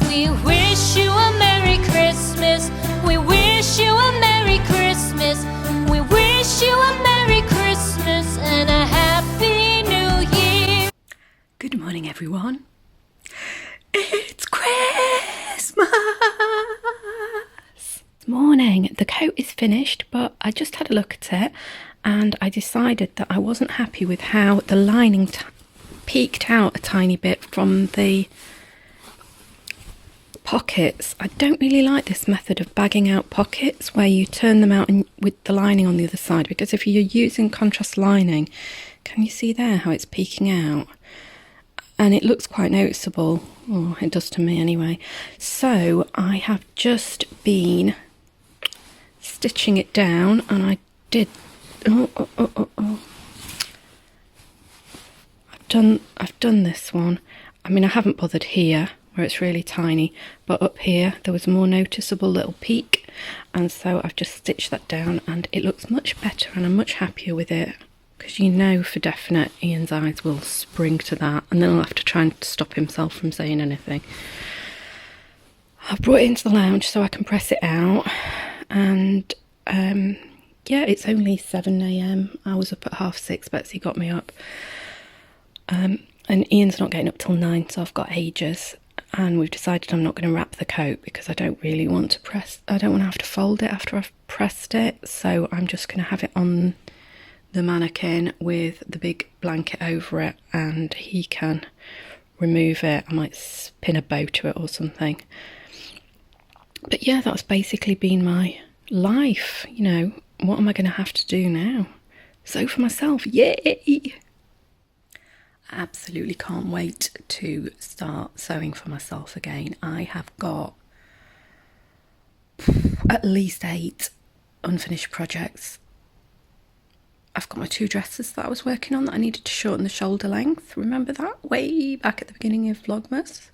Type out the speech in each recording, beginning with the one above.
We wish you a Merry Christmas. We wish you a Merry Christmas. We wish you a Merry Christmas and a Happy New Year. Good morning, everyone. It's Christmas! Morning. The coat is finished, but I just had a look at it and I decided that I wasn't happy with how the lining peeked out a tiny bit from the pockets. I don't really like this method of bagging out pockets where you turn them out with the lining on the other side, because if you're using contrast lining, can you see there how it's peeking out? And it looks quite noticeable. Oh, it does to me anyway. So I have just been stitching it down, and I did I've done this one. I mean, I haven't bothered here where it's really tiny, but up here there was a more noticeable little peak, and so I've just stitched that down and it looks much better and I'm much happier with it, because you know for definite Ian's eyes will spring to that and then I'll have to try and stop himself from saying anything. I've brought it into the lounge so I can press it out, and yeah, it's only 7 AM. I was up at 6:30, Betsy got me up. And Ian's not getting up till 9, so I've got ages. And we've decided I'm not going to wrap the coat because I don't really want to I don't want to have to fold it after I've pressed it. So I'm just going to have it on the mannequin with the big blanket over it, and he can remove it. I might pin a bow to it or something. But yeah, that's basically been my life. You know, what am I going to have to do now? Sew for myself, yay! I absolutely can't wait to start sewing for myself again. I have got at least 8 unfinished projects. I've got my 2 dresses that I was working on that I needed to shorten the shoulder length. Remember that? Way back at the beginning of Vlogmas.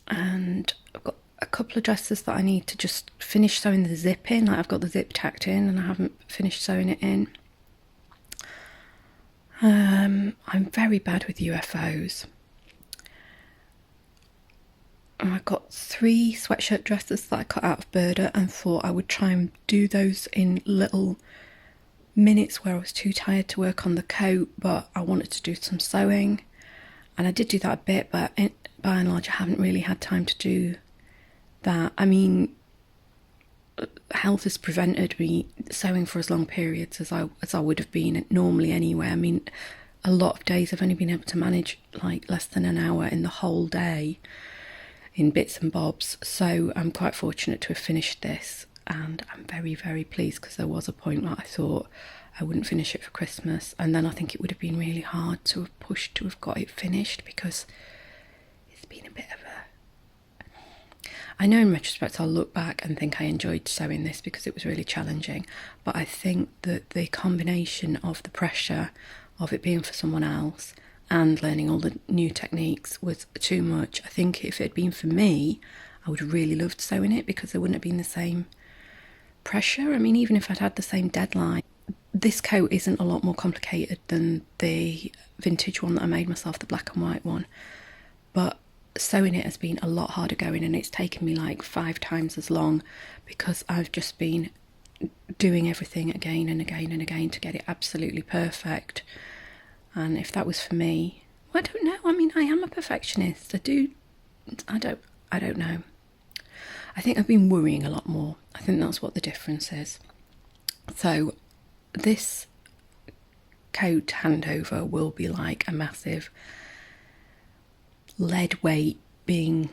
And I've got a couple of dresses that I need to just finish sewing the zip in. Like, I've got the zip tacked in and I haven't finished sewing it in. I'm very bad with UFOs. I've got 3 sweatshirt dresses that I cut out of Burda and thought I would try and do those in little minutes where I was too tired to work on the coat, but I wanted to do some sewing, and I did do that a bit, but by and large I haven't really had time to do that. I mean, health has prevented me sewing for as long periods as I would have been normally anyway. I mean, a lot of days I've only been able to manage like less than an hour in the whole day in bits and bobs, so I'm quite fortunate to have finished this, and I'm very, very pleased, because there was a point where I thought I wouldn't finish it for Christmas, and then I think it would have been really hard to have pushed to have got it finished, because it's been a bit of a... I know in retrospect I'll look back and think I enjoyed sewing this because it was really challenging, but I think that the combination of the pressure of it being for someone else and learning all the new techniques was too much. I think if it had been for me, I would have really loved sewing it because there wouldn't have been the same pressure. I mean, even if I'd had the same deadline, this coat isn't a lot more complicated than the vintage one that I made myself, the black and white one, but sewing it has been a lot harder going, and it's taken me like 5 times as long because I've just been doing everything again and again and again to get it absolutely perfect. And if that was for me, well, I don't know. I mean, I am a perfectionist. I don't know. I think I've been worrying a lot more. I think that's what the difference is. So this coat handover will be like a massive lead weight being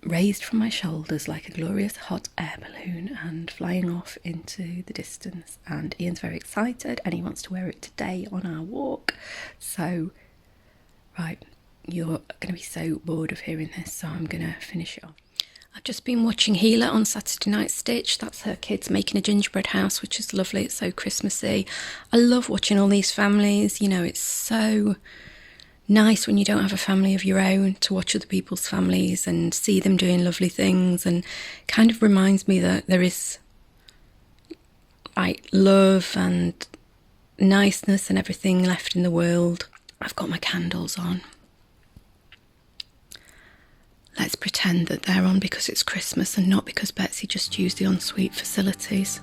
raised from my shoulders like a glorious hot air balloon and flying off into the distance. And Ian's very excited and he wants to wear it today on our walk. So, right, you're going to be so bored of hearing this, so I'm going to finish it off. I've just been watching Hela on Saturday Night Stitch. That's her kids making a gingerbread house, which is lovely. It's so Christmassy. I love watching all these families. You know, it's so nice when you don't have a family of your own to watch other people's families and see them doing lovely things, and kind of reminds me that there is like love and niceness and everything left in the world. I've got my candles on. Let's pretend that they're on because it's Christmas and not because Betsy just used the ensuite facilities.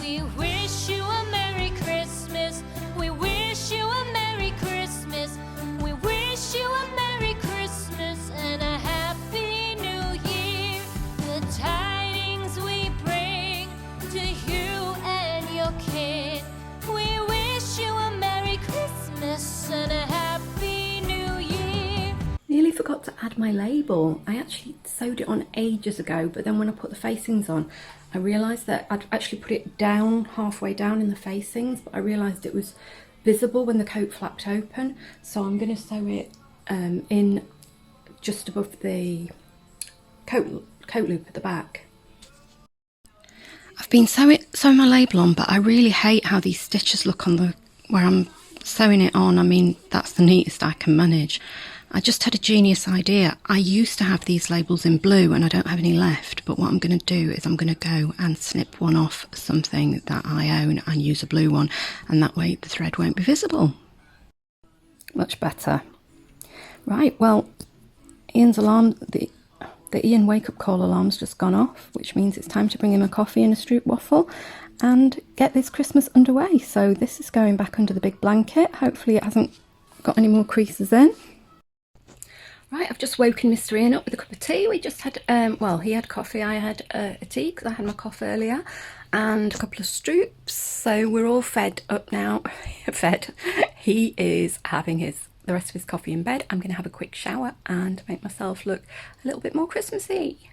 We wish you a Merry Christmas. We wish you a Merry Christmas. We wish you a Merry Christmas and a Happy New Year. The tidings we bring to you and your kid. We wish you a Merry Christmas and a Happy New Year. Nearly forgot to add my label. I actually sewed it on ages ago, but then when I put the facings on, I realised that I'd actually put it down, halfway down in the facings, but I realised it was visible when the coat flapped open. So I'm going to sew it in just above the coat loop at the back. I've been sewing my label on, but I really hate how these stitches look on the where I'm sewing it on. I mean, that's the neatest I can manage. I just had a genius idea. I used to have these labels in blue and I don't have any left, but what I'm going to do is I'm going to go and snip one off something that I own and use a blue one, and that way the thread won't be visible. Much better. Right, well, Ian's alarm, the Ian wake-up call alarm's just gone off, which means it's time to bring him a coffee and a stroop waffle and get this Christmas underway. So this is going back under the big blanket. Hopefully it hasn't got any more creases in. Right, I've just woken Mr. Ian up with a cup of tea. We just had, well, he had coffee, I had a tea because I had my coffee earlier, and a couple of stroops. So we're all fed up now. Fed. He is having the rest of his coffee in bed. I'm going to have a quick shower and make myself look a little bit more Christmassy.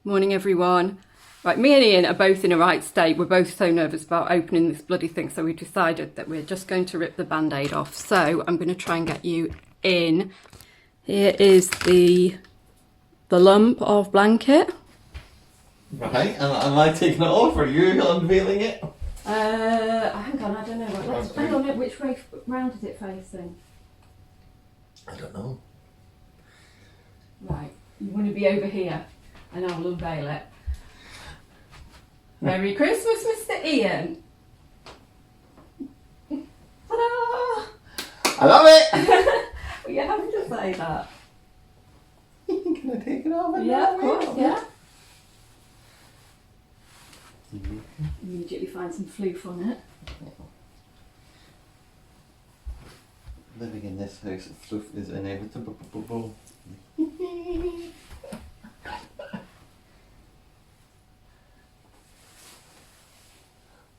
Morning, everyone. Right, me and Ian are both in a right state. We're both so nervous about opening this bloody thing, so we decided that we're just going to rip the band-aid off. So I'm going to try and get you in. Here is the lump of blanket. Right, and am I taking it off, or are you unveiling it? Hang on, I don't know. Hang on, which way round is it facing? I don't know. Right, you want to be over here, and I will unveil it. Merry Christmas, Mr. Ian. Ta-da! I love it! Well, you're having to say that. Can I take it off? Yeah, of course, yeah. Immediately find some floof on it. Living in this house, fluff is inevitable.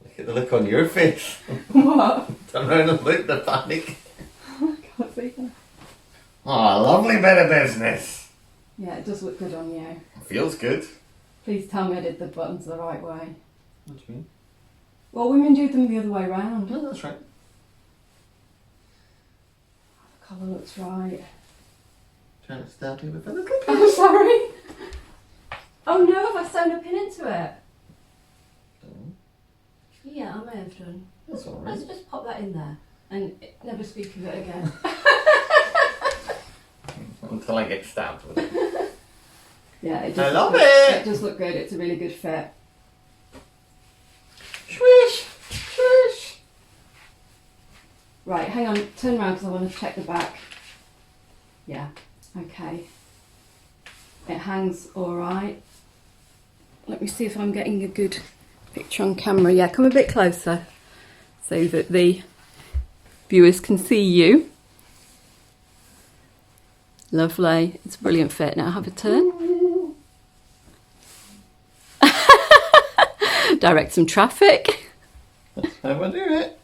Look at the look on your face. What? Turn around and look, the panic. I can't see that. Oh, lovely bit of business. Yeah, it does look good on you. Feels good. Please tell me I did the buttons the right way. What do you mean? Well, women do them the other way round. No, that's right. The colour looks right. Trying to stab you with a little I'm sorry. Oh no, have I sewn a pin into it? Yeah, I may have done. That's all right. Let's just pop that in there and never speak of it again. Until I get stabbed with it. Yeah, it I does love look, it! It does look good. It's a really good fit. Swish! Swish! Right, hang on. Turn around because I want to check the back. Yeah, okay. It hangs all right. Let me see if I'm getting a good picture on camera. Yeah, come a bit closer so that the viewers can see you. Lovely. It's a brilliant fit. Now have a turn. Direct some traffic. That's how I do it.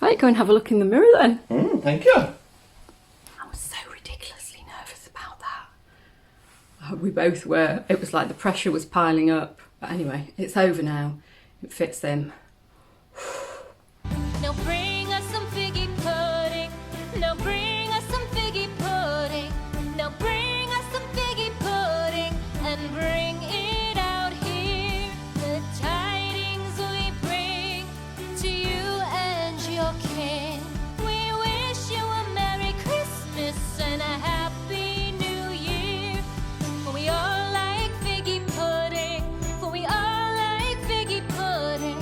Right, go and have a look in the mirror then. Thank you. I was so ridiculously nervous about that. We both were. It was like the pressure was piling up. But anyway, it's over now. It fits in. Now bring us some figgy pudding. Now bring us some figgy pudding. Now bring us some figgy pudding and bring it out here. The tidings we bring to you and your kin. We wish you a Merry Christmas and a Happy New Year. For we all like figgy pudding. For we all like figgy pudding.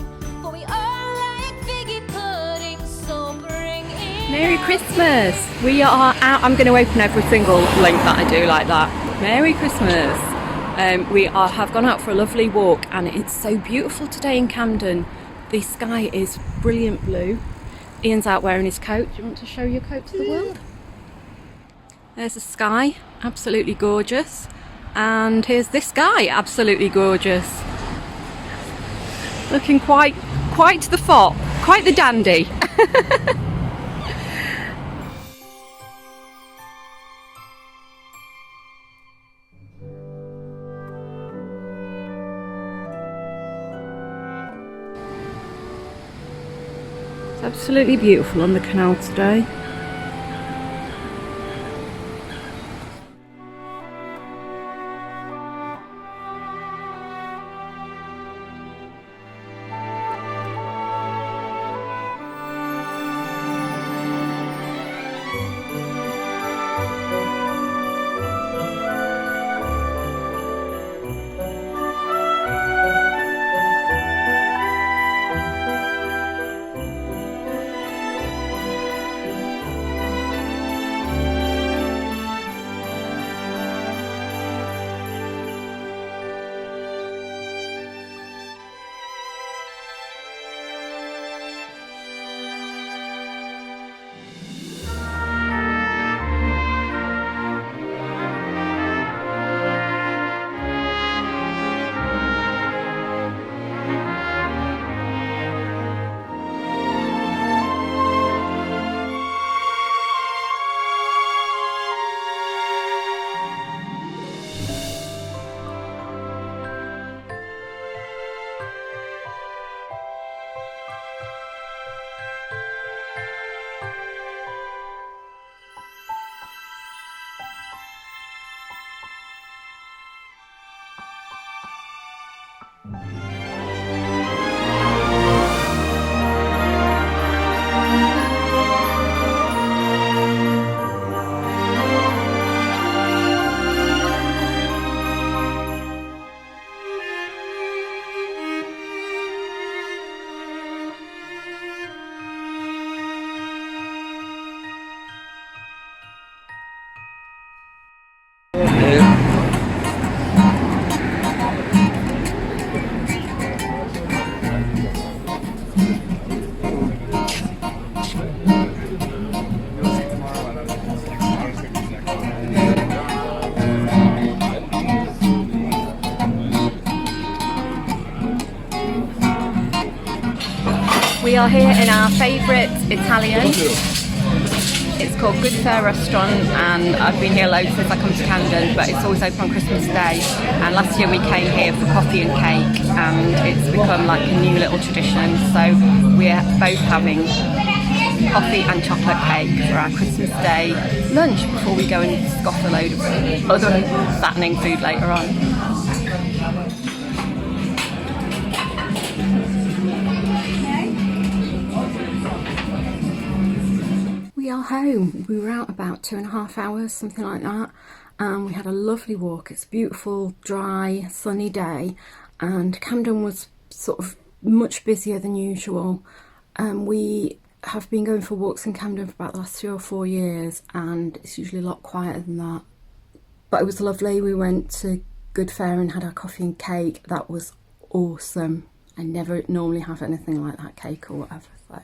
Merry Christmas! We are out. I'm going to open every single link that I do like that. Merry Christmas! Have gone out for a lovely walk, and it's so beautiful today in Camden. The sky is brilliant blue. Ian's out wearing his coat. Do you want to show your coat to the world? There's the sky, absolutely gorgeous. And here's this guy, absolutely gorgeous. Looking quite the fop, quite the dandy. It's absolutely beautiful on the canal today. We are here in our favourite Italian. It's called Good Fare Restaurant, and I've been here loads since I come to Camden, but it's always open on Christmas Day. And last year we came here for coffee and cake, and it's become like a new little tradition. So we're both having coffee and chocolate cake for our Christmas Day lunch before we go and scoff a load of other fattening food later on. We are home. We were out about 2.5 hours, something like that, and we had a lovely walk. It's a beautiful, dry, sunny day, and Camden was sort of much busier than usual. We have been going for walks in Camden for about the last 3 or 4 years, and it's usually a lot quieter than that. But it was lovely. We went to Good Fare and had our coffee and cake. That was awesome. I never normally have anything like that, cake or whatever, so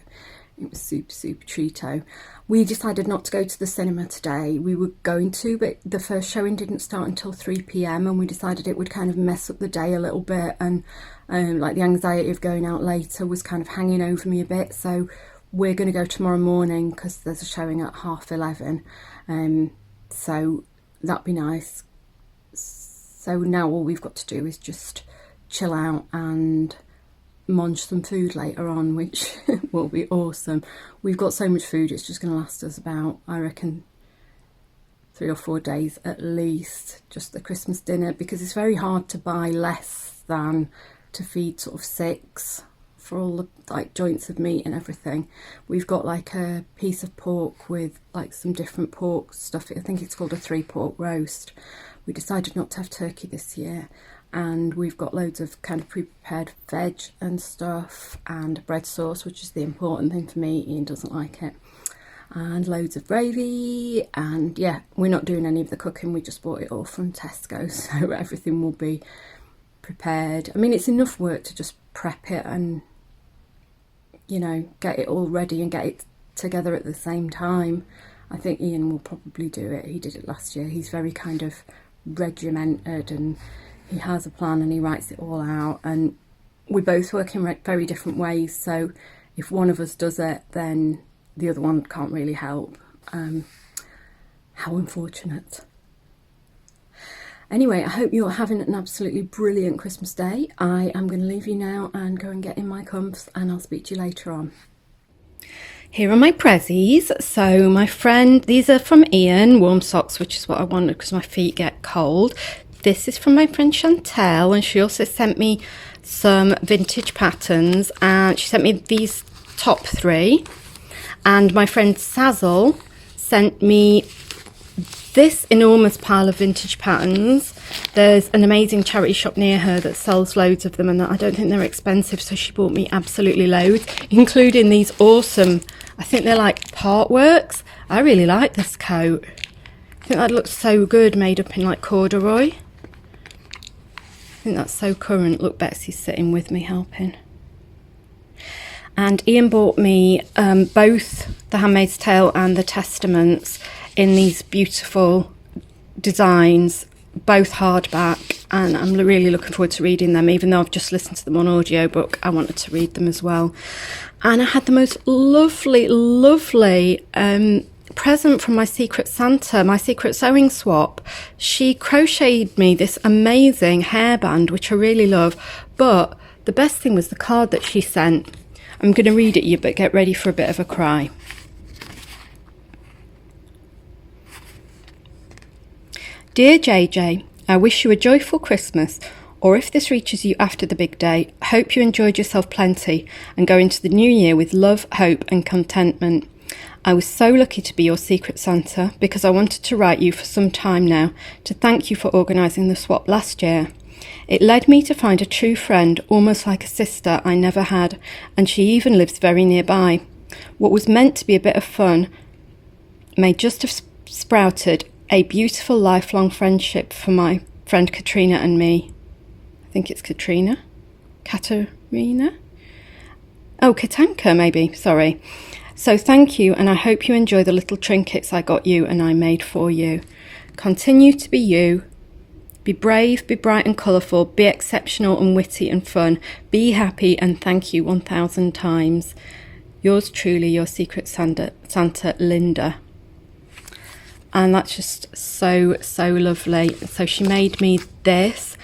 it was super treato. We decided not to go to the cinema today. We were going to, but the first showing didn't start until 3 p.m. and we decided it would kind of mess up the day a little bit, and like the anxiety of going out later was kind of hanging over me a bit. So we're going to go tomorrow morning because there's a showing at 11:30. So that'd be nice. So now all we've got to do is just chill out and munch some food later on, which will be awesome. We've got so much food, it's just going to last us about, I reckon, 3 or 4 days at least, just the Christmas dinner, because it's very hard to buy less than to feed sort of 6 for all the like joints of meat and everything. We've got like a piece of pork with like some different pork stuff. I think it's called a 3-pork roast. We decided not to have turkey this year, and we've got loads of kind of pre-prepared veg and stuff, and bread sauce, which is the important thing for me. Ian doesn't like it. and loads of gravy, and yeah, we're not doing any of the cooking, we just bought it all from Tesco, so everything will be prepared. I mean, it's enough work to just prep it and, you know, get it all ready and get it together at the same time. I think Ian will probably do it. He did it last year. He's very kind of regimented and he has a plan and he writes it all out, and we both work in very different ways, so if one of us does it, then the other one can't really help. How unfortunate. Anyway, I hope you're having an absolutely brilliant Christmas day. I am going to leave you now and go and get in my comfs, and I'll speak to you later on. Here are my prezzies. So my friend, these are from Ian, warm socks, which is what I wanted because my feet get cold. This is from my friend Chantel, and she also sent me some vintage patterns, and she sent me these top 3. And my friend Sazzle sent me this enormous pile of vintage patterns. There's an amazing charity shop near her that sells loads of them, and I don't think they're expensive, so she bought me absolutely loads, including these awesome, I think they're like part works. I really like this coat. I think that looks so good, made up in like corduroy. I think that's so current. Look, Betsy's sitting with me helping. And Ian bought me both the Handmaid's Tale and the Testaments in these beautiful designs, both hardback, and I'm really looking forward to reading them. Even though I've just listened to them on audiobook, I wanted to read them as well. And I had the most lovely present from my Secret Santa, my Secret Sewing swap. She crocheted me this amazing hairband, which I really love, but the best thing was the card that she sent. I'm going to read it you, but get ready for a bit of a cry. Dear JJ, I wish you a joyful Christmas, or if this reaches you after the big day, hope you enjoyed yourself plenty and go into the new year with love, hope and contentment. I was so lucky to be your Secret Santa because I wanted to write you for some time now to thank you for organising the swap last year. It led me to find a true friend, almost like a sister I never had, and she even lives very nearby. What was meant to be a bit of fun may just have sprouted a beautiful lifelong friendship for my friend Katrina and me. I think it's Katrina? Katerina? Oh, Katanka maybe, sorry. So thank you, and I hope you enjoy the little trinkets I got you and I made for you. Continue to be you. Be brave, be bright and colourful, be exceptional and witty and fun. Be happy and thank you 1,000 times. Yours truly, your Secret Santa, Linda. And that's just so lovely. So she made me this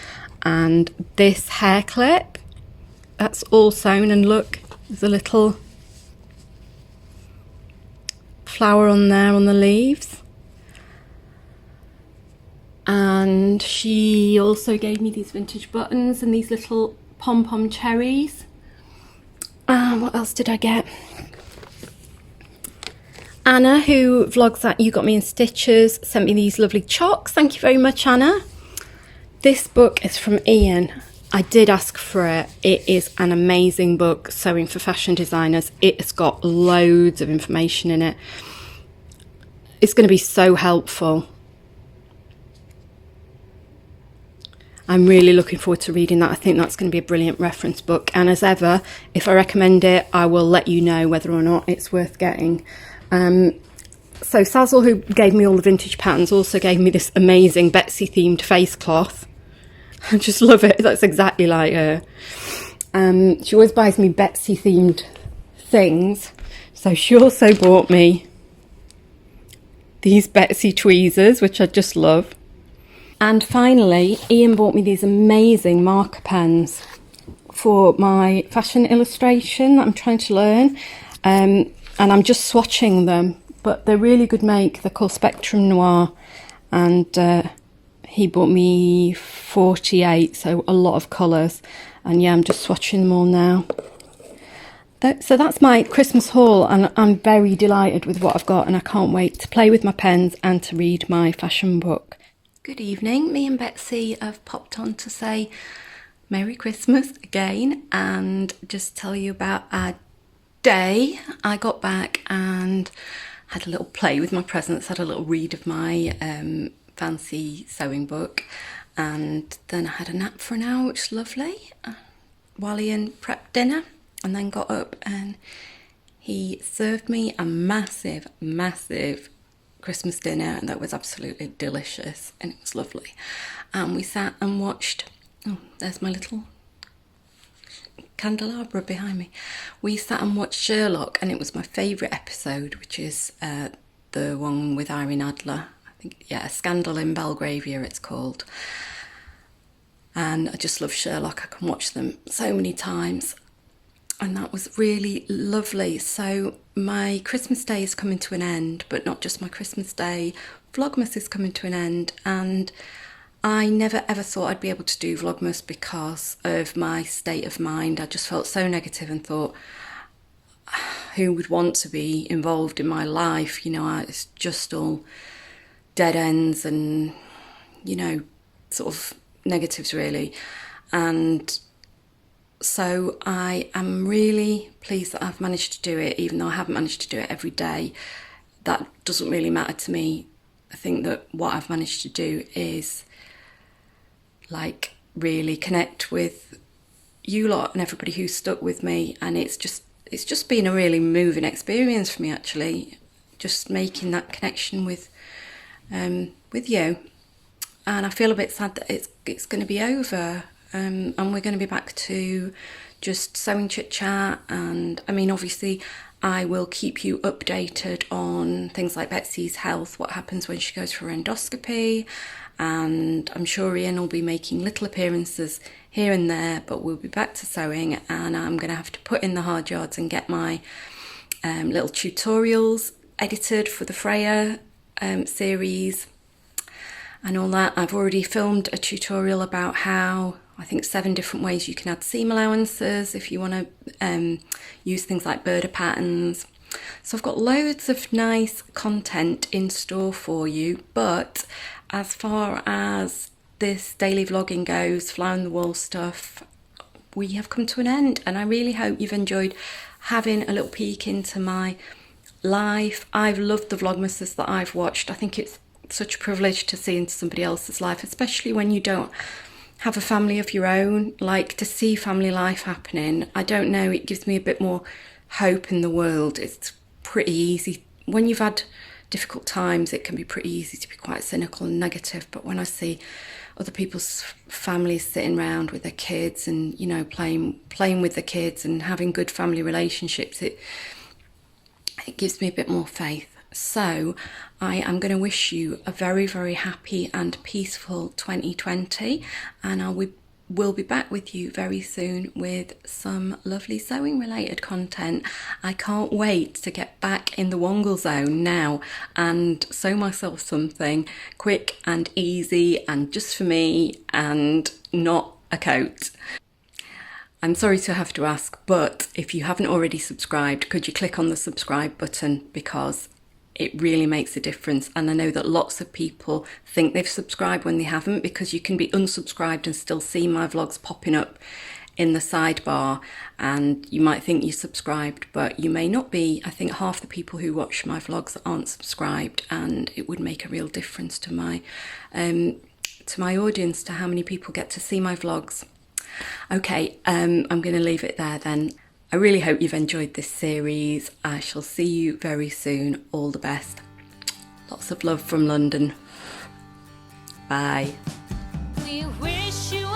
and this hair clip. That's all sewn, and look, there's a little flower on there on the leaves. And she also gave me these vintage buttons and these little pom-pom cherries. What else did I get? Anna, who vlogs at You Got Me in Stitches, sent me these lovely chocks. Thank you very much, Anna. This book is from Ian. I did ask for it. It is an amazing book, Sewing for Fashion Designers. It's got loads of information in it. It's going to be so helpful. I'm really looking forward to reading that. I think that's going to be a brilliant reference book. And as ever, if I recommend it, I will let you know whether or not it's worth getting. So Sazzle, who gave me all the vintage patterns, also gave me this amazing Betsy themed face cloth. I just love it. That's exactly like her. She always buys me Betsy themed things. So she also bought me these Betsy tweezers, which I just love. And finally, Ian bought me these amazing marker pens for my fashion illustration that I'm trying to learn. And I'm just swatching them, but they're really good make. They're called Spectrum Noir, and he bought me 48, so a lot of colours. And yeah, I'm just swatching them all now. So that's my Christmas haul, and I'm very delighted with what I've got, and I can't wait to play with my pens and to read my fashion book. Good evening. Me and Betsy have popped on to say Merry Christmas again and just tell you about our day. I got back and had a little play with my presents, had a little read of my fancy sewing book, and then I had a nap for an hour, which is lovely, while Ian prepped dinner, and then got up and he served me a massive, massive Christmas dinner, and that was absolutely delicious, and it was lovely. And we sat and watched, oh, there's my little candelabra behind me. We sat and watched Sherlock, and it was my favourite episode, which is the one with Irene Adler. I think, yeah, Scandal in Belgravia it's called. And I just love Sherlock. I can watch them so many times. And that was really lovely. So my Christmas day is coming to an end, but not just my Christmas day. Vlogmas is coming to an end, and I never ever thought I'd be able to do Vlogmas because of my state of mind. I just felt so negative and thought, who would want to be involved in my life? You know, it's just all dead ends and, you know, sort of negatives really. And so I am really pleased that I've managed to do it, even though I haven't managed to do it every day. That doesn't really matter to me. I think that what I've managed to do is like really connect with you lot and everybody who's stuck with me, and it's just been a really moving experience for me, actually, just making that connection with you. And I feel a bit sad that it's going to be over. And we're going to be back to just sewing chit chat, and I mean, obviously I will keep you updated on things like Betsy's health, what happens when she goes for endoscopy, and I'm sure Ian will be making little appearances here and there, but we'll be back to sewing, and I'm going to have to put in the hard yards and get my little tutorials edited for the Freya series and all that. I've already filmed a tutorial about how, I think, 7 different ways you can add seam allowances if you want to use things like border patterns. So I've got loads of nice content in store for you, but as far as this daily vlogging goes, fly on the wall stuff, we have come to an end, and I really hope you've enjoyed having a little peek into my life. I've loved the Vlogmases that I've watched. I think it's such a privilege to see into somebody else's life, especially when you don't have a family of your own. Like, to see family life happening, I don't know, it gives me a bit more hope in the world. It's pretty easy when you've had difficult times, it can be pretty easy to be quite cynical and negative, but when I see other people's families sitting around with their kids and, you know, playing with the kids and having good family relationships, it gives me a bit more faith. So I am going to wish you a very, very happy and peaceful 2020, and we'll be back with you very soon with some lovely sewing related content. I can't wait to get back in the Wongle zone now and sew myself something quick and easy and just for me, and not a coat. I'm sorry to have to ask, but if you haven't already subscribed, could you click on the subscribe button, because it really makes a difference. And I know that lots of people think they've subscribed when they haven't, because you can be unsubscribed and still see my vlogs popping up in the sidebar, and you might think you're subscribed, but you may not be. I think half the people who watch my vlogs aren't subscribed, and it would make a real difference to my audience, to how many people get to see my vlogs. Okay, I'm going to leave it there then. I really hope you've enjoyed this series. I shall see you very soon. All the best. Lots of love from London. Bye. We wish you